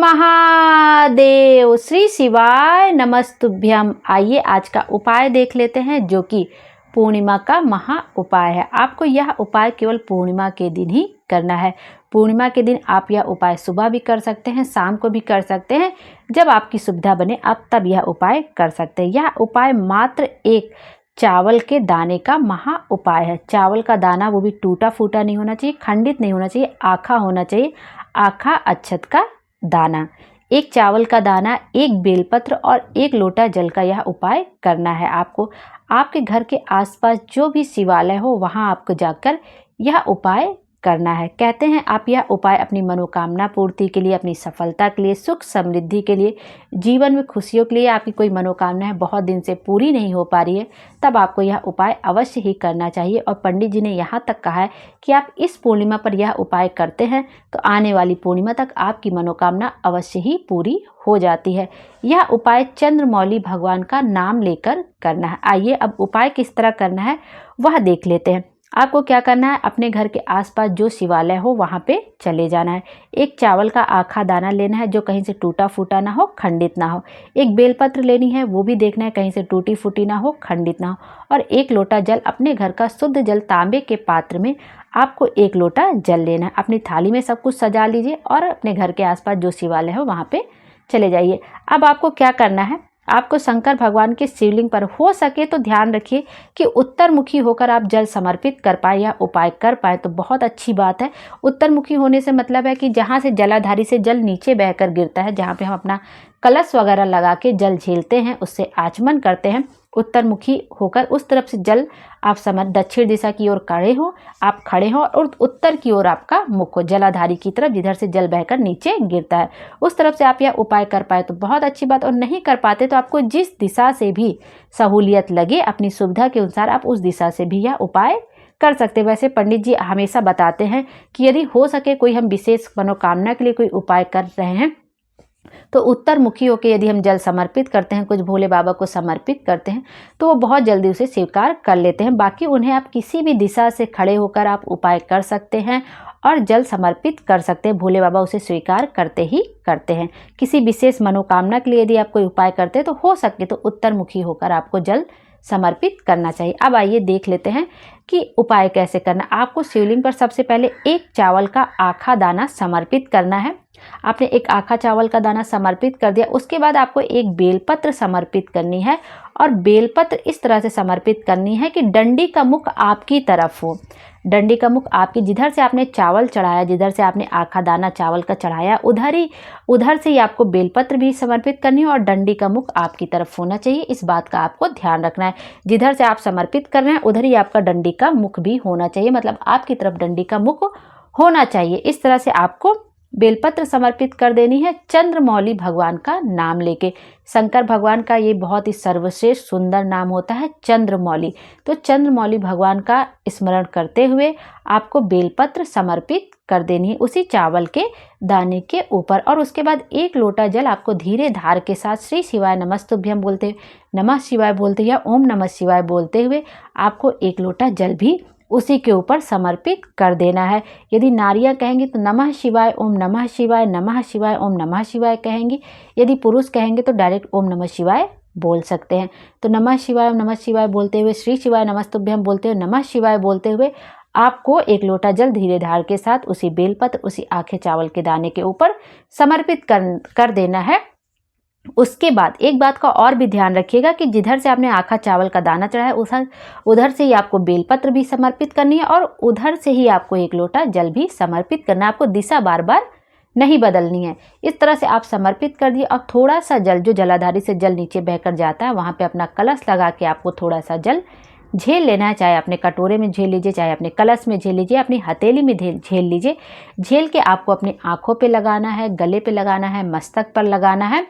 महादेव। श्री शिवाय नमस्तुभ्यम। आइए आज का उपाय देख लेते हैं, जो कि पूर्णिमा का महा उपाय है। आपको यह उपाय केवल पूर्णिमा के दिन ही करना है। पूर्णिमा के दिन आप यह उपाय सुबह भी कर सकते हैं, शाम को भी कर सकते हैं। जब आपकी सुविधा बने आप तब यह उपाय कर सकते हैं। यह उपाय मात्र एक चावल के दाने का महा उपाय है। चावल का दाना, वो भी टूटा फूटा नहीं होना चाहिए, खंडित नहीं होना चाहिए, आखा होना चाहिए। आखा अक्षत का दाना, एक चावल का दाना, एक बेलपत्र और एक लोटा जल का यह उपाय करना है। आपको आपके घर के आसपास जो भी शिवालय हो वहां आपको जाकर यह उपाय करना है। कहते हैं आप यह उपाय अपनी मनोकामना पूर्ति के लिए, अपनी सफलता के लिए, सुख समृद्धि के लिए, जीवन में खुशियों के लिए, आपकी कोई मनोकामना है बहुत दिन से पूरी नहीं हो पा रही है, तब आपको यह उपाय अवश्य ही करना चाहिए। और पंडित जी ने यहाँ तक कहा है कि आप इस पूर्णिमा पर यह उपाय करते हैं तो आने वाली पूर्णिमा तक आपकी मनोकामना अवश्य ही पूरी हो जाती है। यह उपाय चंद्रमौली भगवान का नाम लेकर करना है। आइए अब उपाय किस तरह करना है वह देख लेते हैं। आपको क्या करना है, अपने घर के आसपास जो शिवालय हो वहाँ पे चले जाना है। एक चावल का आखा दाना लेना है जो कहीं से टूटा फूटा ना हो, खंडित ना हो। एक बेलपत्र लेनी है, वो भी देखना है कहीं से टूटी फूटी ना हो, खंडित ना हो। और एक लोटा जल, अपने घर का शुद्ध जल तांबे के पात्र में आपको एक लोटा जल लेना है। अपनी थाली में सब कुछ सजा लीजिए और अपने घर के आसपास जो शिवालय हो वहाँ पे चले जाइए। अब आपको क्या करना है, आपको शंकर भगवान के शिवलिंग पर हो सके तो ध्यान रखिए कि उत्तर मुखी होकर आप जल समर्पित कर पाए या उपाय कर पाए तो बहुत अच्छी बात है। उत्तर मुखी होने से मतलब है कि जहाँ से जलाधारी से जल नीचे बहकर गिरता है, जहाँ पे हम अपना कलश वगैरह लगा के जल झेलते हैं, उससे आचमन करते हैं, उत्तर मुखी होकर उस तरफ से जल आप दक्षिण दिशा की ओर खड़े हो और उत्तर की ओर आपका मुख हो, जलाधारी की तरफ जिधर से जल बहकर नीचे गिरता है उस तरफ से आप यह उपाय कर पाए तो बहुत अच्छी बात। और नहीं कर पाते तो आपको जिस दिशा से भी सहूलियत लगे, अपनी सुविधा के अनुसार आप उस दिशा से भी यह उपाय कर सकते हैं। वैसे पंडित जी हमेशा बताते हैं कि यदि हो सके कोई हम विशेष मनोकामना के लिए कोई उपाय कर रहे हैं तो उत्तर मुखी होकर यदि हम जल समर्पित करते हैं, कुछ भोले बाबा को समर्पित करते हैं तो वो बहुत जल्दी उसे स्वीकार कर लेते हैं। बाकी उन्हें आप किसी भी दिशा से खड़े होकर आप उपाय कर सकते हैं और जल समर्पित कर सकते हैं, भोले बाबा उसे स्वीकार करते ही करते हैं। किसी विशेष मनोकामना के लिए यदि आप कोई उपाय करते हैं तो हो सके तो उत्तर मुखी होकर आपको जल समर्पित करना चाहिए। अब आइए देख लेते हैं कि उपाय कैसे करना। आपको शिवलिंग पर सबसे पहले एक चावल का आखा दाना समर्पित करना है। आपने एक आखा चावल का दाना समर्पित कर दिया, उसके बाद आपको एक बेलपत्र समर्पित करनी है और बेलपत्र इस तरह से समर्पित करनी है कि डंडी का मुख आपकी तरफ हो। डंडी का मुख आपकी, जिधर से आपने चावल चढ़ाया, जिधर से आपने आखा दाना चावल का चढ़ाया उधर से ही आपको बेलपत्र भी समर्पित करनी है और डंडी का मुख आपकी तरफ होना चाहिए। इस बात का आपको ध्यान रखना है। जिधर से आप समर्पित कर रहे हैं उधर ही आपका डंडी का मुख भी होना चाहिए, मतलब आपकी तरफ डंडी का मुख होना चाहिए। इस तरह से आपको बेलपत्र समर्पित कर देनी है चंद्रमौली भगवान का नाम लेके। शंकर भगवान का ये बहुत ही सर्वश्रेष्ठ सुंदर नाम होता है चंद्रमौली। तो चंद्रमौली भगवान का स्मरण करते हुए आपको बेलपत्र समर्पित कर देनी है उसी चावल के दाने के ऊपर। और उसके बाद एक लोटा जल आपको धीरे धार के साथ श्री शिवाय नमस्तुभ्यम बोलते हुए, नमः शिवाय बोलते या ओम नमः शिवाय बोलते हुए आपको एक लोटा जल भी उसी के ऊपर समर्पित कर देना है। यदि नारियां कहेंगी तो नमः शिवाय ओम नमः शिवाय, नमः शिवाय ओम नमः शिवाय कहेंगी। यदि पुरुष कहेंगे तो डायरेक्ट ओम नमः शिवाय बोल सकते हैं। तो नमः शिवाय ओम नमः शिवाय बोलते हुए, श्री शिवाय नमस्तुभ्यम बोलते हुए, नमः शिवाय बोलते हुए आपको एक लोटा जल धीरे धार के साथ उसी बेलपत्र, उसी आखे चावल के दाने के ऊपर समर्पित कर देना है। उसके बाद एक बात का और भी ध्यान रखिएगा कि जिधर से आपने आखा चावल का दाना चढ़ाया उधर से ही आपको बेलपत्र भी समर्पित करनी है और उधर से ही आपको एक लोटा जल भी समर्पित करना है। आपको दिशा बार बार नहीं बदलनी है। इस तरह से आप समर्पित कर दिए और थोड़ा सा जल, जो जलाधारी से जल नीचे बहकर जाता है वहाँ पे अपना कलश लगा के आपको थोड़ा सा जल झेल लेना है। चाहे अपने कटोरे में झेल लीजिए, चाहे अपने कलश में झेल लीजिए, अपनी हथेली में झेल लीजिए। झेल के आपको अपनी आँखों पर लगाना है, गले पर लगाना है, मस्तक पर लगाना है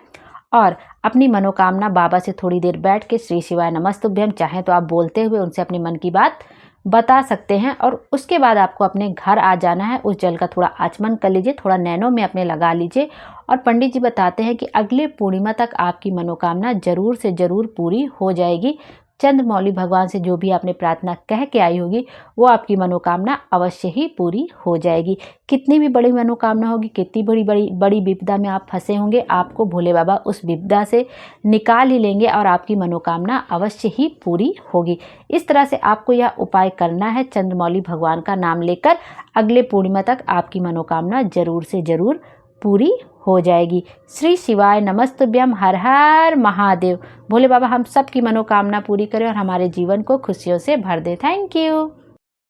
और अपनी मनोकामना बाबा से थोड़ी देर बैठ के श्री शिवाय नमस्तुभ्यम चाहे तो आप बोलते हुए उनसे अपनी मन की बात बता सकते हैं। और उसके बाद आपको अपने घर आ जाना है। उस जल का थोड़ा आचमन कर लीजिए, थोड़ा नैनों में अपने लगा लीजिए। और पंडित जी बताते हैं कि अगले पूर्णिमा तक आपकी मनोकामना जरूर से जरूर पूरी हो जाएगी। चंद्रमौली भगवान से जो भी आपने प्रार्थना कह के आई होगी वो आपकी मनोकामना अवश्य ही पूरी हो जाएगी। कितनी भी बड़ी मनोकामना होगी, कितनी बड़ी बड़ी बड़ी विपदा में आप फंसे होंगे, आपको भोले बाबा उस विपदा से निकाल ही लेंगे और आपकी मनोकामना अवश्य ही पूरी होगी। इस तरह से आपको यह उपाय करना है, चंद्रमौली भगवान का नाम लेकर अगले पूर्णिमा तक आपकी मनोकामना जरूर से जरूर पूरी हो जाएगी। श्री शिवाय नमस्तुभ्यम। हर हर महादेव। भोले बाबा हम सब की मनोकामना पूरी करें और हमारे जीवन को खुशियों से भर दे। Thank you.